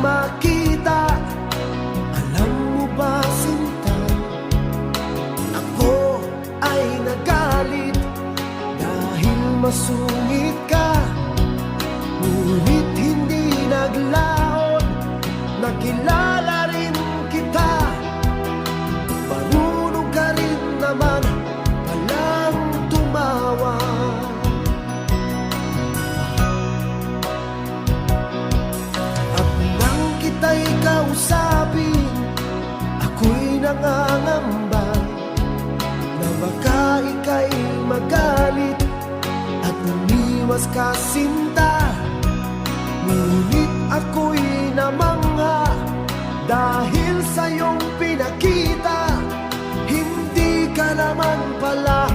makita. Alam mo ba, sinta, ako ay nagalit dahil masungit ka. Ngunit hindi naglaon, nakilala rin kita. Marunong ka rin naman palang tumawa. At nang kita'y kausapin, ako'y nangangamba na baka ika'y magalit at umiwas ka, sinta. Ngunit ako'y namangha dahil sa iyong pinakita. Hindi ka naman pala